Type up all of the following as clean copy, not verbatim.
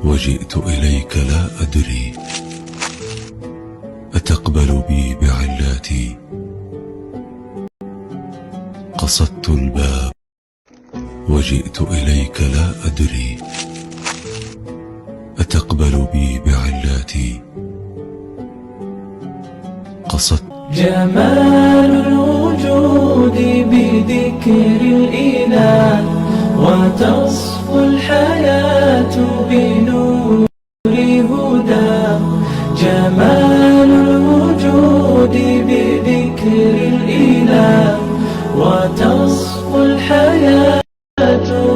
وجئت إليك لا أدري أتقبل بي بعلاتي قصدت الباب وجئت إليك لا أدري أتقبل بي بعلاتي قصدت جمال الوجود بذكر الإله وتصفو الحياة بنور هدى جمال الوجود بذكر الإله وتصفو الحياة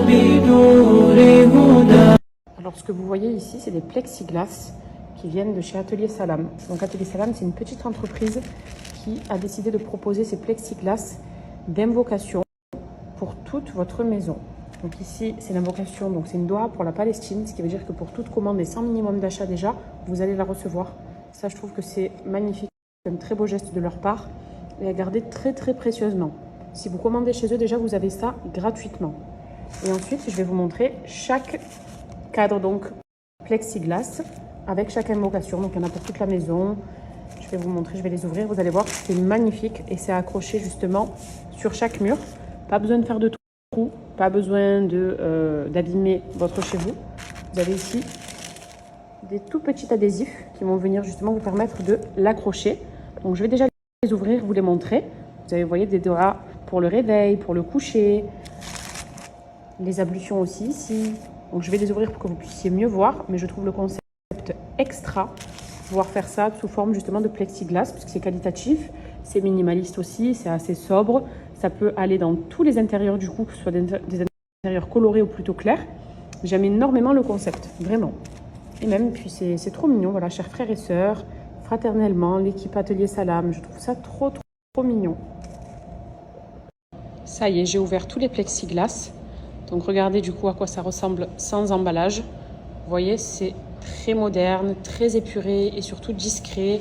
بنور هدى. Alors ce que vous voyez ici, c'est des plexiglas qui viennent de chez Atelier Salam. Donc Atelier Salam, c'est une petite entreprise qui a décidé de proposer ces plexiglas d'invocation pour toute votre maison. Donc ici, c'est l'invocation, donc c'est une doha pour la Palestine, ce qui veut dire que pour toute commande et sans minimum d'achat déjà, vous allez la recevoir. Ça, je trouve que c'est magnifique, c'est un très beau geste de leur part et à garder très très précieusement. Si vous commandez chez eux, déjà, vous avez ça gratuitement. Et ensuite, je vais vous montrer chaque cadre, donc plexiglas, avec chaque invocation. Donc il y en a pour toute la maison. Je vais vous montrer, je vais les ouvrir. Vous allez voir, c'est magnifique et c'est accroché justement sur chaque mur. Pas besoin de faire de trous, pas besoin d'abîmer votre chez vous. Vous avez ici des tout petits adhésifs qui vont venir justement vous permettre de l'accrocher. Donc je vais déjà les ouvrir, vous les montrer. Vous avez, vous voyez, des doigts pour le réveil, pour le coucher, les ablutions aussi ici. Donc je vais les ouvrir pour que vous puissiez mieux voir, mais je trouve le concept extra, pouvoir faire ça sous forme justement de plexiglas, parce que c'est qualitatif, c'est minimaliste aussi, c'est assez sobre, ça peut aller dans tous les intérieurs du coup, que ce soit des intérieurs colorés ou plutôt clairs. J'aime énormément le concept, vraiment. Et même, puis c'est trop mignon, voilà, chers frères et sœurs, fraternellement, l'équipe Atelier Salam, je trouve ça trop mignon. Ça y est, j'ai ouvert tous les plexiglas. Donc regardez du coup à quoi ça ressemble sans emballage. Vous voyez, c'est très moderne, très épuré et surtout discret,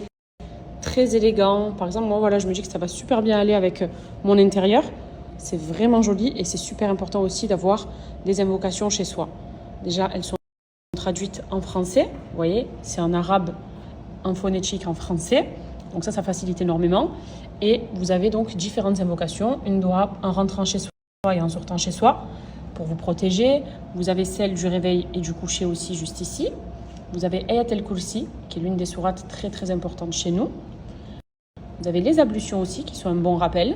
très élégant. Par exemple, moi voilà, je me dis que ça va super bien aller avec mon intérieur. C'est vraiment joli et c'est super important aussi d'avoir des invocations chez soi. Déjà, elles sont traduites en français. Vous voyez, c'est en arabe, en phonétique en français. Donc ça facilite énormément. Et vous avez donc différentes invocations. Une doit en rentrant chez soi et en sortant chez soi, pour vous protéger. Vous avez celle du réveil et du coucher aussi juste ici. Vous avez Ayat el-Kursi, qui est l'une des sourates très importantes chez nous. Vous avez les ablutions aussi, qui sont un bon rappel.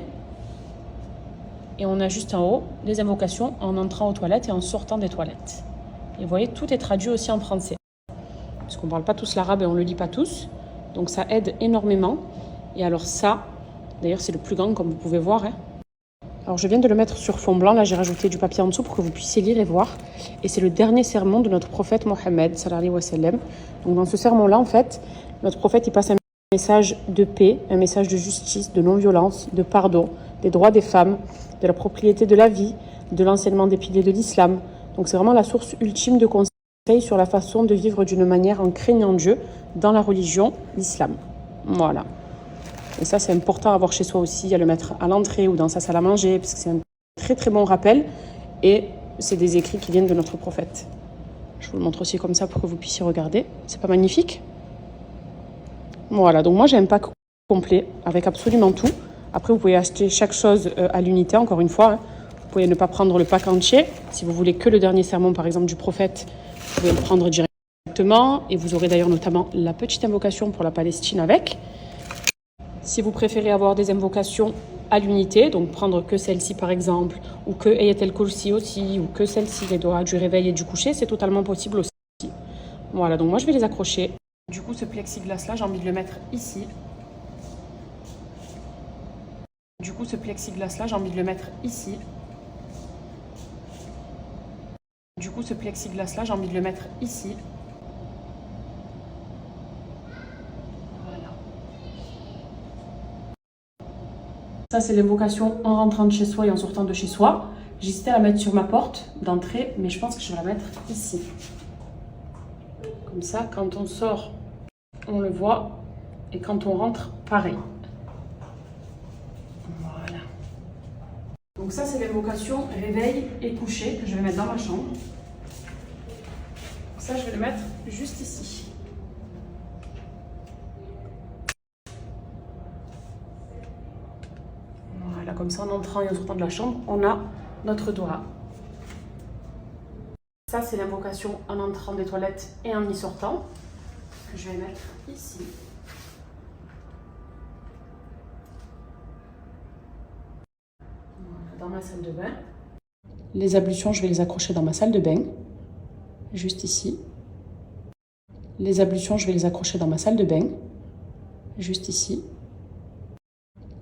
Et on a juste en haut les invocations en entrant aux toilettes et en sortant des toilettes. Et vous voyez, tout est traduit aussi en français. Parce qu'on ne parle pas tous l'arabe et on ne le lit pas tous. Donc ça aide énormément. Et alors ça, d'ailleurs c'est le plus grand comme vous pouvez voir, hein. Alors je viens de le mettre sur fond blanc, là j'ai rajouté du papier en dessous pour que vous puissiez lire et voir. Et c'est le dernier sermon de notre prophète Mohammed, sallallahu alayhi wa sallam. Donc dans ce sermon-là, en fait, notre prophète il passe un message de paix, un message de justice, de non-violence, de pardon, des droits des femmes, de la propriété de la vie, de l'enseignement des piliers de l'islam. Donc c'est vraiment la source ultime de conseils sur la façon de vivre d'une manière en craignant Dieu dans la religion, l'islam. Voilà. Et ça, c'est important à avoir chez soi aussi, à le mettre à l'entrée ou dans sa salle à manger, parce que c'est un très bon rappel. Et c'est des écrits qui viennent de notre prophète. Je vous le montre aussi comme ça pour que vous puissiez regarder. C'est pas magnifique? Voilà, donc moi j'ai un pack complet avec absolument tout. Après, vous pouvez acheter chaque chose à l'unité, encore une fois. Hein. Vous pouvez ne pas prendre le pack entier. Si vous voulez que le dernier sermon, par exemple, du prophète, vous pouvez le prendre directement. Et vous aurez d'ailleurs notamment la petite invocation pour la Palestine avec. Si vous préférez avoir des invocations à l'unité, donc prendre que celle-ci par exemple, ou que Ayat el-Kursi aussi, ou que celle-ci, les doigts du réveil et du coucher, c'est totalement possible aussi. Voilà, donc moi je vais les accrocher. Du coup, ce plexiglas-là, j'ai envie de le mettre ici. Du coup, ce plexiglas-là, j'ai envie de le mettre ici. Du coup, ce plexiglas-là, j'ai envie de le mettre ici. Ça, c'est l'évocation en rentrant de chez soi et en sortant de chez soi. J'hésitais à la mettre sur ma porte d'entrée, mais je pense que je vais la mettre ici. Comme ça, quand on sort, on le voit. Et quand on rentre, pareil. Voilà. Donc ça, c'est l'évocation réveil et coucher que je vais mettre dans ma chambre. ça, je vais le mettre juste ici. Voilà, comme ça, en entrant et en sortant de la chambre, on a notre Dora. Ça, c'est l'invocation en entrant des toilettes et en y sortant, que je vais mettre ici. Voilà, dans ma salle de bain. Les ablutions, je vais les accrocher dans ma salle de bain, juste ici. Les ablutions, je vais les accrocher dans ma salle de bain, juste ici.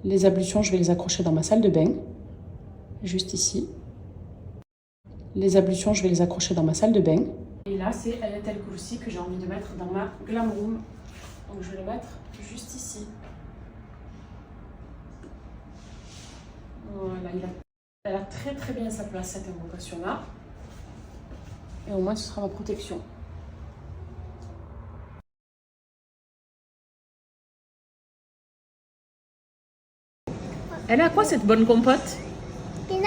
Les ablutions, je vais les accrocher dans ma salle de bain, juste ici. Les ablutions, je vais les accrocher dans ma salle de bain. Et là, c'est Ayat al-Kursi que j'ai envie de mettre dans ma glam room. Donc je vais le mettre juste ici. Voilà, elle a très très bien sa place, cette invocation-là. Et au moins, ce sera ma protection. Elle a quoi cette bonne compote? Il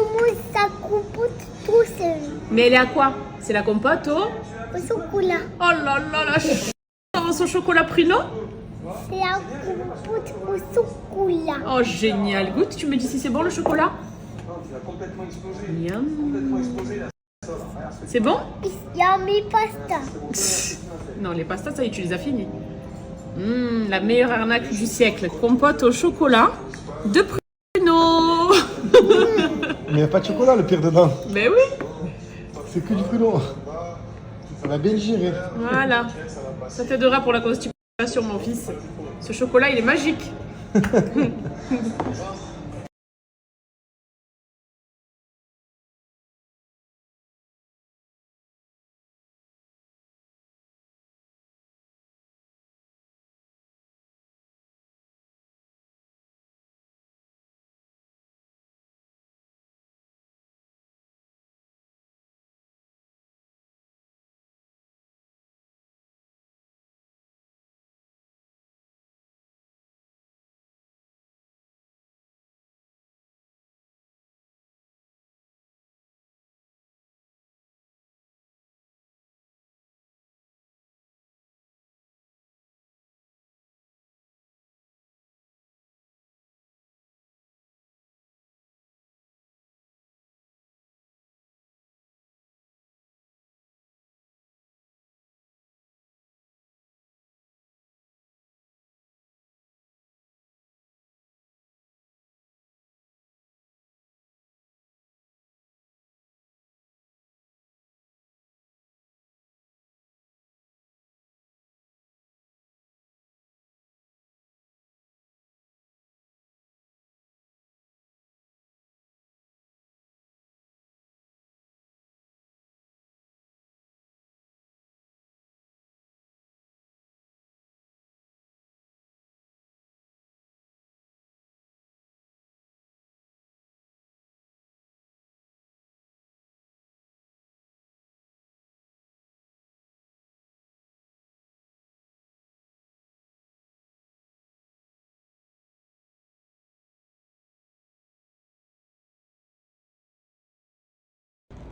mousse sa compote tout seul. Mais elle est à quoi? C'est la compote au Au chocolat. Oh là là là, son chocolat pruneau? C'est la compote au chocolat. Oh génial, goûte, tu me dis si c'est bon le chocolat? Miam. C'est bon? Il y a mes pastas. Non, les pastas, ça y est, tu les as finis. La meilleure arnaque du siècle. Compote au chocolat de pruneau. Mais il n'y a pas de chocolat, le pire dedans. Mais oui. C'est que du pruneau. Ça va bien digérer. Voilà. Ça t'aidera pour la constipation, mon fils. Ce chocolat, il est magique.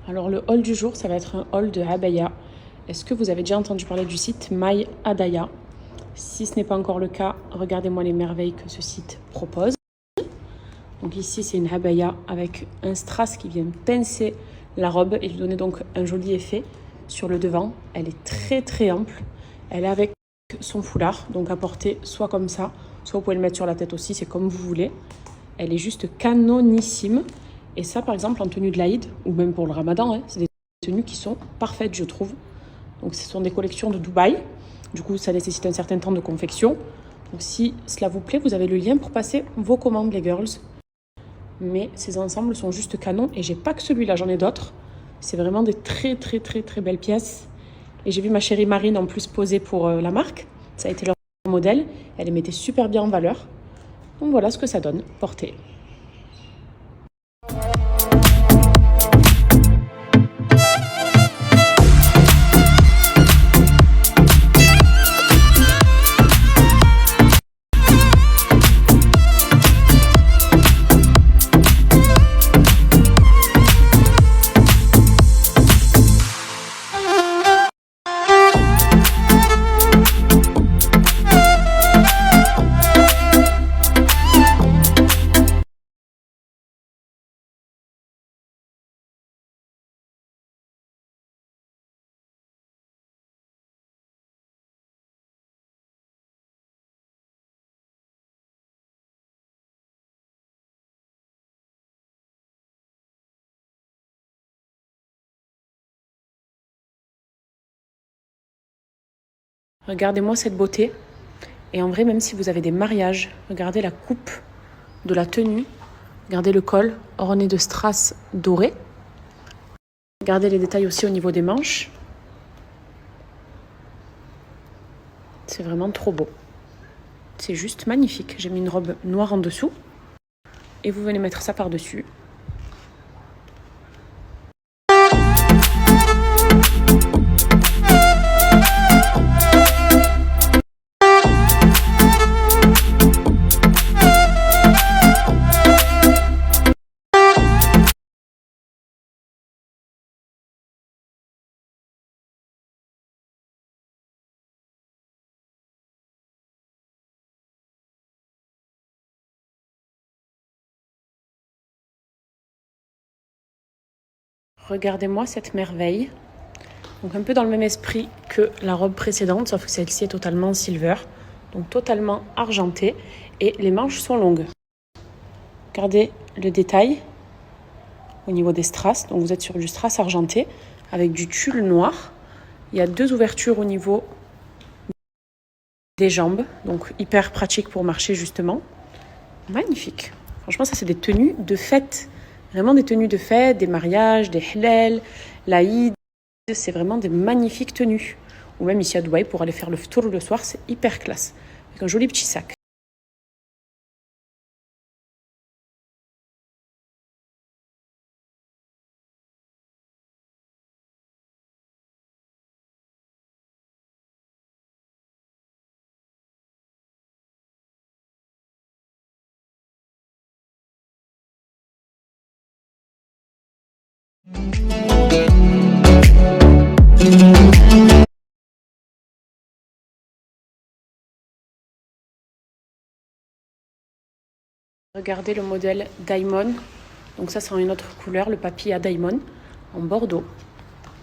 Alors le haul du jour, ça va être un haul de abaya. Est-ce que vous avez déjà entendu parler du site My Hadaya? Si ce n'est pas encore le cas, regardez-moi les merveilles que ce site propose. Donc ici, c'est une abaya avec un strass qui vient pincer la robe et lui donner donc un joli effet sur le devant. Elle est très très ample. Elle est avec son foulard, donc à porter soit comme ça, soit vous pouvez le mettre sur la tête aussi, c'est comme vous voulez. Elle est juste canonissime. Et ça, par exemple, en tenue de l'Aïd, ou même pour le Ramadan, c'est des tenues qui sont parfaites, je trouve. Donc, ce sont des collections de Dubaï. Du coup, ça nécessite un certain temps de confection. Donc, si cela vous plaît, vous avez le lien pour passer vos commandes, les girls. Mais ces ensembles sont juste canons. Et j'ai pas que celui-là, j'en ai d'autres. C'est vraiment des très, très, très, très belles pièces. Et j'ai vu ma chérie Marine, en plus, poser pour la marque. Ça a été leur modèle. Elle les mettait super bien en valeur. Donc, voilà ce que ça donne, porté. Regardez-moi cette beauté. Et en vrai, même si vous avez des mariages, regardez la coupe de la tenue. Regardez le col orné de strass dorées. Regardez les détails aussi au niveau des manches. C'est vraiment trop beau. C'est juste magnifique. J'ai mis une robe noire en dessous. Et vous venez mettre ça par-dessus. Regardez-moi cette merveille. Donc un peu dans le même esprit que la robe précédente, sauf que celle-ci est totalement silver, donc totalement argentée, et les manches sont longues. Regardez le détail au niveau des strass. Donc vous êtes sur du strass argenté avec du tulle noir. Il y a 2 ouvertures au niveau des jambes, donc hyper pratique pour marcher justement. Magnifique. Franchement, ça c'est des tenues de fête. Vraiment des tenues de fête, des mariages, des hlal, l'Aïd. C'est vraiment des magnifiques tenues. Ou même ici à Dubaï, pour aller faire le tour le soir, c'est hyper classe. Avec un joli petit sac. Regardez le modèle Diamond. Donc ça, c'est en une autre couleur, le papilla Diamond, en bordeaux.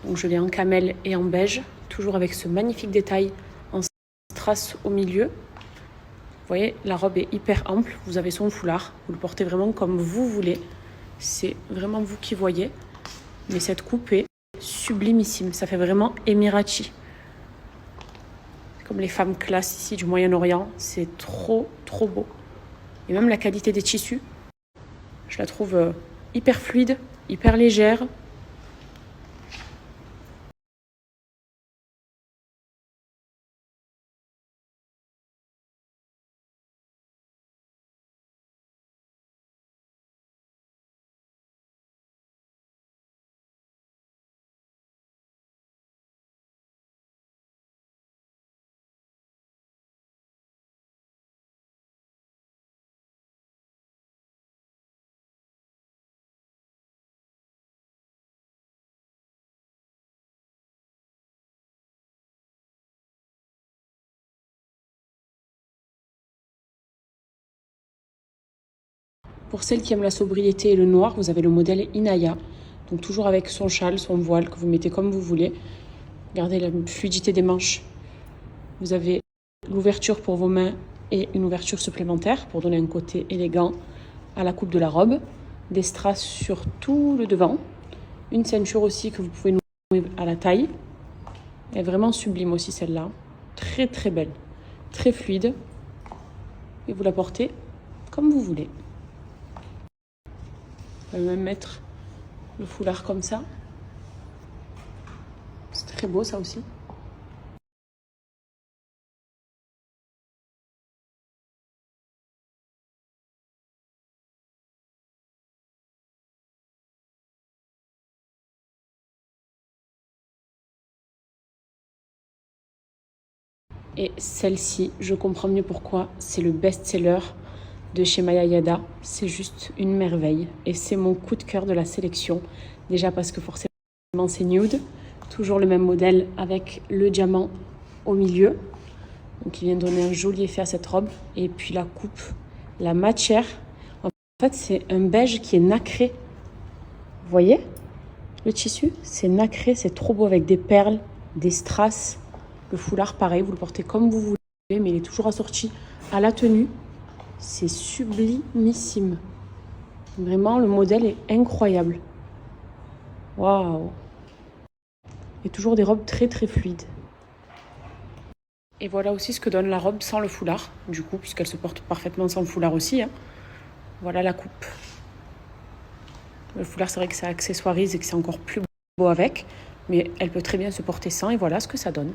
Donc je l'ai en camel et en beige, toujours avec ce magnifique détail en strass au milieu. Vous voyez, la robe est hyper ample, vous avez son foulard, vous le portez vraiment comme vous voulez. C'est vraiment vous qui voyez. Mais cette coupe est sublimissime, ça fait vraiment Emirati. Comme les femmes classe ici du Moyen-Orient, c'est trop trop beau. Et même la qualité des tissus, je la trouve hyper fluide, hyper légère. Pour celles qui aiment la sobriété et le noir, vous avez le modèle Inaya. Donc toujours avec son châle, son voile que vous mettez comme vous voulez. Regardez la fluidité des manches. Vous avez l'ouverture pour vos mains et une ouverture supplémentaire pour donner un côté élégant à la coupe de la robe. Des strass sur tout le devant. Une ceinture aussi que vous pouvez nouer à la taille. Elle est vraiment sublime aussi celle-là. Très très belle. Très fluide. Et vous la portez comme vous voulez. On peut même mettre le foulard comme ça. C'est très beau ça aussi. Et celle-ci, je comprends mieux pourquoi c'est le best-seller de chez Maya Yada. C'est juste une merveille. Et c'est mon coup de cœur de la sélection. Déjà parce que forcément c'est nude. Toujours le même modèle avec le diamant au milieu. Donc il vient donner un joli effet à cette robe. Et puis la coupe, la matière. En fait c'est un beige qui est nacré. Vous voyez le tissu? C'est nacré, c'est trop beau avec des perles, des strass. Le foulard pareil, vous le portez comme vous voulez. Mais il est toujours assorti à la tenue. C'est sublimissime. Vraiment, le modèle est incroyable. Waouh! Et toujours des robes très très fluides. Et voilà aussi ce que donne la robe sans le foulard, du coup, puisqu'elle se porte parfaitement sans le foulard aussi. Hein. Voilà la coupe. Le foulard, c'est vrai que ça accessoirise et que c'est encore plus beau avec, mais elle peut très bien se porter sans, et voilà ce que ça donne.